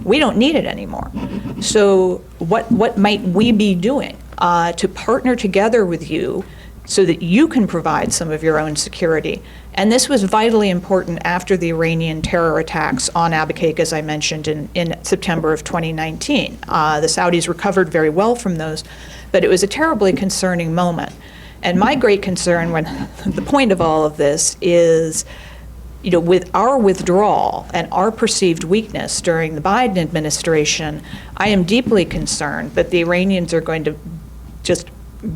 We don't need it anymore. So what might we be doing to partner together with you so that you can provide some of your own security And this was vitally important after the Iranian terror attacks on Abqaiq, as I mentioned, in September of 2019. The Saudis recovered very well from those, but it was a terribly concerning moment. And my great concern, when the point of all of this is, with our withdrawal and our perceived weakness during the Biden administration, I am deeply concerned that the Iranians are going to just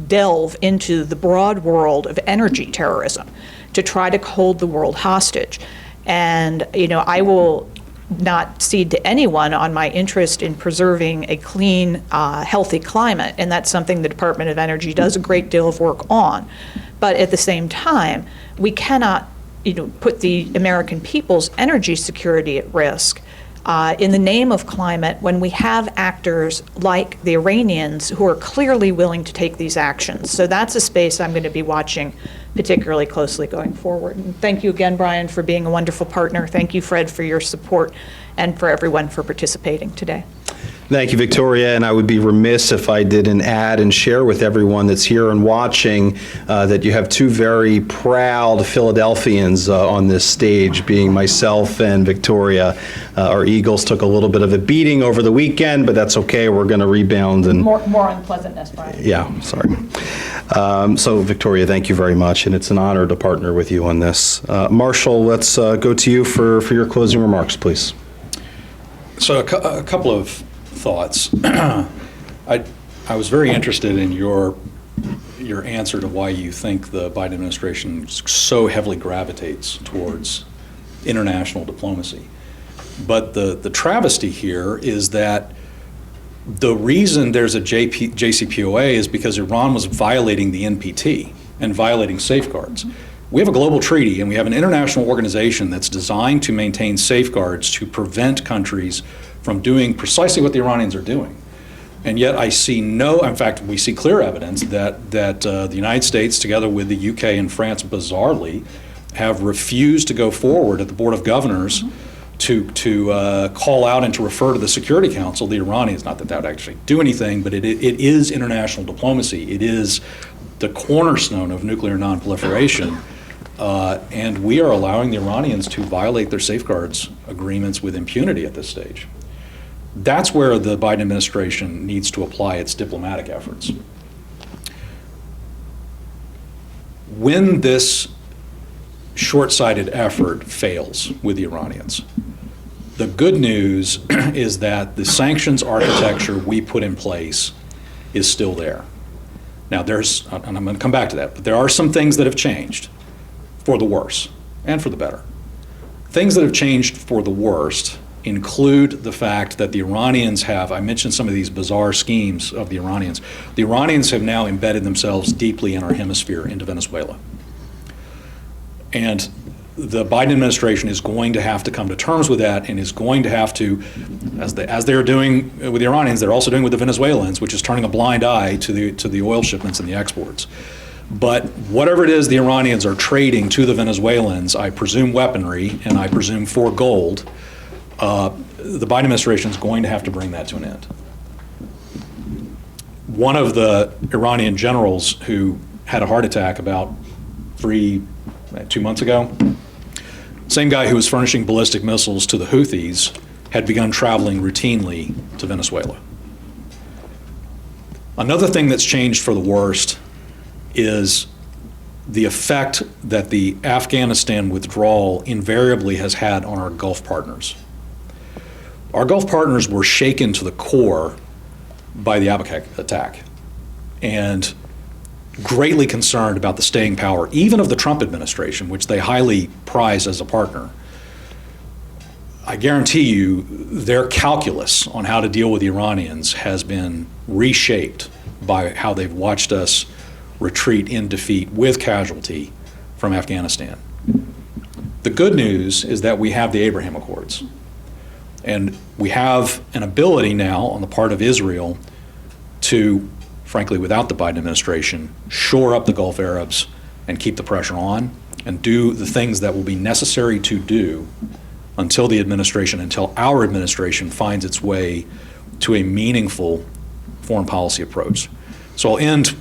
delve into the broad world of energy terrorism to try to hold the world hostage. And, I will not cede to anyone on my interest in preserving a clean, healthy climate, and that's something the Department of Energy does a great deal of work on. But at the same time, we cannot put the American people's energy security at risk in the name of climate when we have actors like the Iranians who are clearly willing to take these actions. So that's a space I'm going to be watching particularly closely going forward. And thank you again, Bryan, for being a wonderful partner. Thank you, Fred, for your support, and for everyone for participating today. Thank you, Victoria, and I would be remiss if I didn't add and share with everyone that's here and watching that you have two very proud Philadelphians on this stage, being myself and Victoria. Our Eagles took a little bit of a beating over the weekend, but that's okay. We're going to rebound. And More unpleasantness, Bryan. yeah, sorry. So, Victoria, thank you very much, and it's an honor to partner with you on this. Marshall, let's go to you for your closing remarks, please. So a couple of thoughts. I was very interested in your answer to why you think the Biden administration so heavily gravitates towards international diplomacy. But the travesty here is that the reason there's a JCPOA is because Iran was violating the NPT and violating safeguards. We have a global treaty and we have an international organization that's designed to maintain safeguards to prevent countries from doing precisely what the Iranians are doing. And yet I see in fact, we see clear evidence that the United States, together with the UK and France, bizarrely, have refused to go forward at the Board of Governors to call out and to refer to the Security Council the Iranians. Not that that would actually do anything, but it is international diplomacy. It is the cornerstone of nuclear nonproliferation. And we are allowing the Iranians to violate their safeguards agreements with impunity at this stage. That's where the Biden administration needs to apply its diplomatic efforts. When this short-sighted effort fails with the Iranians, the good news is that the sanctions architecture we put in place is still there. Now and I'm going to come back to that, but there are some things that have changed for the worse and for the better. Things that have changed for the worst include the fact that the Iranians have, I mentioned some of these bizarre schemes of the Iranians. The Iranians have now embedded themselves deeply in our hemisphere into Venezuela. And the Biden administration is going to have to come to terms with that and is going to have to, as they're doing with the Iranians, they're also doing with the Venezuelans, which is turning a blind eye to the oil shipments and the exports. But whatever it is the Iranians are trading to the Venezuelans, I presume weaponry and I presume for gold, the Biden administration is going to have to bring that to an end. One of the Iranian generals who had a heart attack about 2 months ago, same guy who was furnishing ballistic missiles to the Houthis, had begun traveling routinely to Venezuela. Another thing that's changed for the worst is the effect that the Afghanistan withdrawal invariably has had on our Gulf partners. Our Gulf partners were shaken to the core by the Abqaiq attack and greatly concerned about the staying power, even of the Trump administration, which they highly prize as a partner. I guarantee you their calculus on how to deal with the Iranians has been reshaped by how they've watched us retreat in defeat with casualty from Afghanistan. The good news is that we have the Abraham Accords. And we have an ability now on the part of Israel to, frankly, without the Biden administration, shore up the Gulf Arabs and keep the pressure on and do the things that will be necessary to do until our administration finds its way to a meaningful foreign policy approach. So I'll end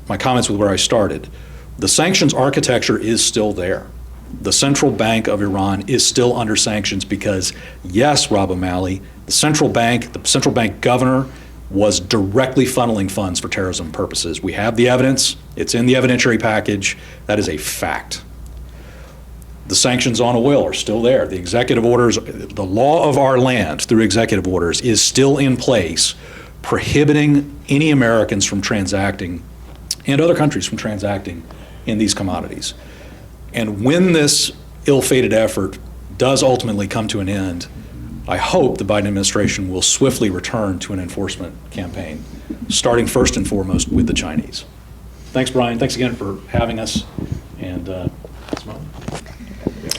my comments with where I started. The sanctions architecture is still there. The Central Bank of Iran is still under sanctions because, yes, Rob O'Malley, the central bank governor was directly funneling funds for terrorism purposes. We have the evidence. It's in the evidentiary package. That is a fact. The sanctions on oil are still there. The executive orders, the law of our land through executive orders is still in place, prohibiting any Americans from transacting and other countries from transacting in these commodities. And when this ill-fated effort does ultimately come to an end, I hope the Biden administration will swiftly return to an enforcement campaign, starting first and foremost with the Chinese. Thanks, Bryan. Thanks again for having us. And Simone.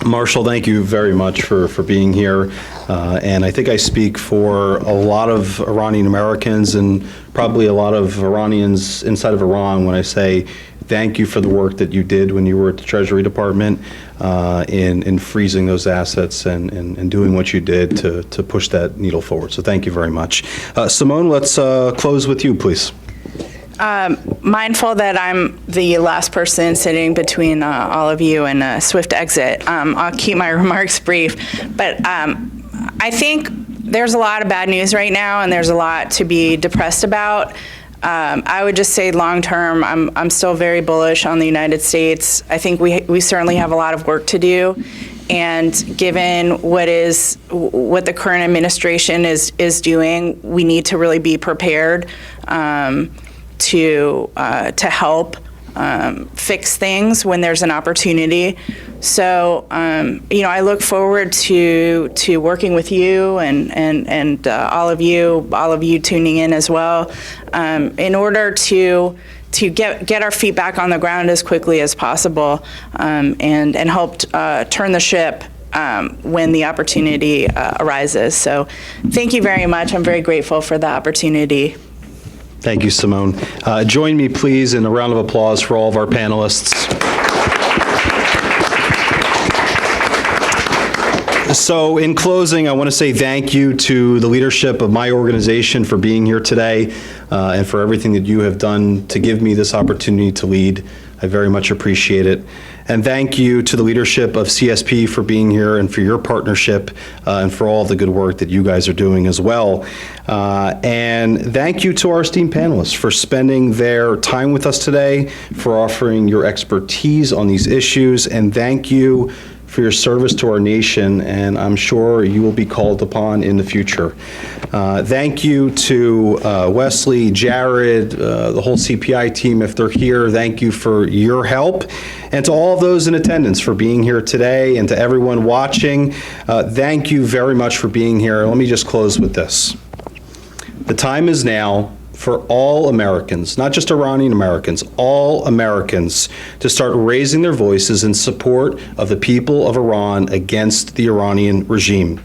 Marshall, thank you very much for being here. And I think I speak for a lot of Iranian Americans and probably a lot of Iranians inside of Iran when I say thank you for the work that you did when you were at the Treasury Department in freezing those assets and doing what you did to push that needle forward. So thank you very much. Simone, let's close with you, please. Mindful that I'm the last person sitting between all of you and a swift exit, I'll keep my remarks brief. But I think there's a lot of bad news right now, and there's a lot to be depressed about. I would just say long term, I'm still very bullish on the United States. I think we certainly have a lot of work to do. And given what the current administration is doing, we need to really be prepared to help fix things when there's an opportunity. So, I look forward to working with you and all of you tuning in as well, in order to get our feet back on the ground as quickly as possible, and help turn the ship when the opportunity arises. So, thank you very much. I'm very grateful for the opportunity. Thank you, Simone. Join me, please, in a round of applause for all of our panelists. So in closing, I want to say thank you to the leadership of my organization for being here today and for everything that you have done to give me this opportunity to lead. I very much appreciate it. And thank you to the leadership of CSP for being here and for your partnership and for all the good work that you guys are doing as well. And thank you to our esteemed panelists for spending their time with us today, for offering your expertise on these issues, and thank you for your service to our nation, and I'm sure you will be called upon in the future. Thank you to Wesley, Jared, the whole CPI team if they're here. Thank you for your help. And to all of those in attendance for being here today, and to everyone watching, thank you very much for being here. Let me just close with this. The time is now for all Americans, not just Iranian Americans, all Americans, to start raising their voices in support of the people of Iran against the Iranian regime.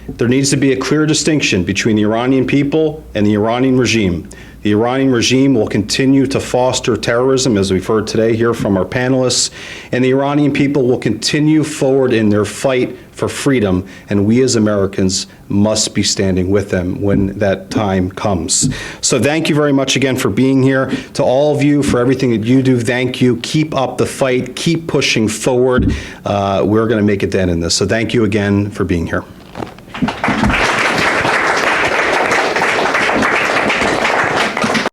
There needs to be a clear distinction between the Iranian people and the Iranian regime. The Iranian regime will continue to foster terrorism, as we've heard today here from our panelists, and the Iranian people will continue forward in their fight for freedom, and we as Americans must be standing with them when that time comes. So thank you very much again for being here. To all of you, for everything that you do, thank you. Keep up the fight. Keep pushing forward. We're going to make a dent in this. So thank you again for being here.